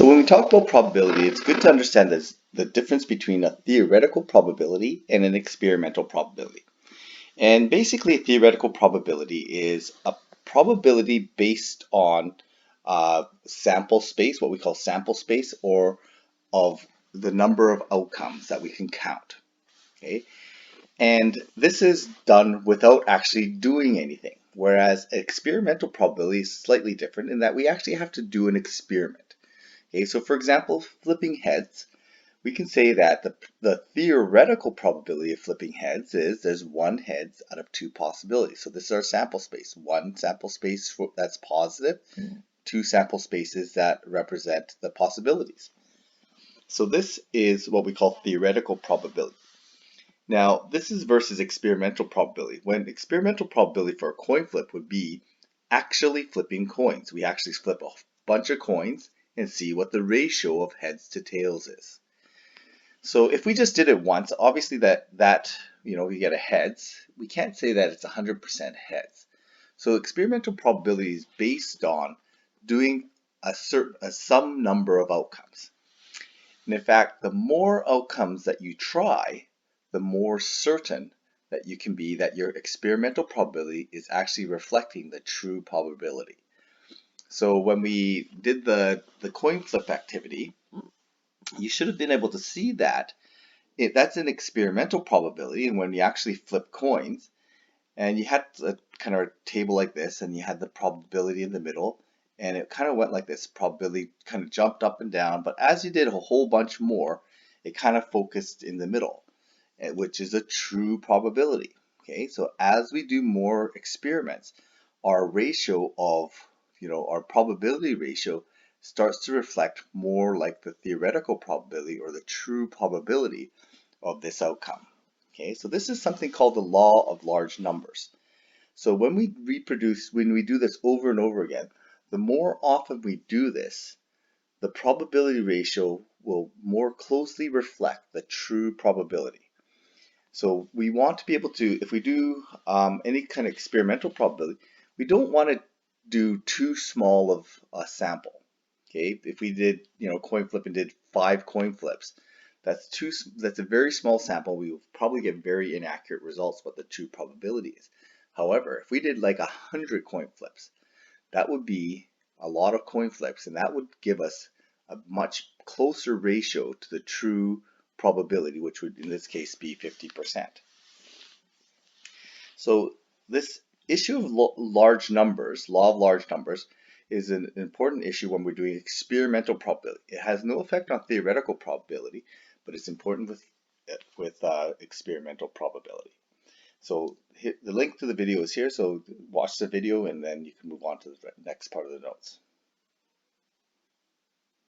So when we talk about probability, it's good to understand the difference between a theoretical probability and an experimental probability. And basically, a theoretical probability is a probability based on sample space, what we call sample space, or of the number of outcomes that we can count. Okay? And this is done without actually doing anything. Whereas experimental probability is slightly different in that we actually have to do an experiment. Okay, so for example, flipping heads, we can say that the theoretical probability of flipping heads is there's one heads out of two possibilities. So this is our sample space. One sample space that's positive, two sample spaces that represent the possibilities. So this is what we call theoretical probability. Now, this is versus experimental probability. When experimental probability for a coin flip would be actually flipping coins. We actually flip a bunch of coins and see what the ratio of heads to tails is. So if we just did it once, obviously we get a heads, we can't say that it's 100% heads. So experimental probability is based on doing some number of outcomes. And in fact, the more outcomes that you try, the more certain that you can be that your experimental probability is actually reflecting the true probability. So when we did the coin flip activity, you should have been able to see that that's an experimental probability. And when you actually flip coins, and you had a kind of a table like this, and you had the probability in the middle, and it kind of went like this. Probability kind of jumped up and down, but as you did a whole bunch more, it kind of focused in the middle, which is a true probability. Okay, so as we do more experiments, our ratio of our probability ratio starts to reflect more like the theoretical probability or the true probability of this outcome. Okay, so this is something called the law of large numbers. So when we do this over and over again, the more often we do this, the probability ratio will more closely reflect the true probability. So we want to be able to, if we do any kind of experimental probability, we don't want to do too small of a sample. Okay, if we did coin flip and did 5 coin flips, that's a very small sample. We will probably get very inaccurate results what the true probability is. However, if we did like 100 coin flips, that would be a lot of coin flips, and that would give us a much closer ratio to the true probability, which would in this case be 50%. So this issue of large numbers, law of large numbers, is an important issue when we're doing experimental probability. It has no effect on theoretical probability, but it's important with experimental probability. So the link to the video is here, so watch the video and then you can move on to the next part of the notes.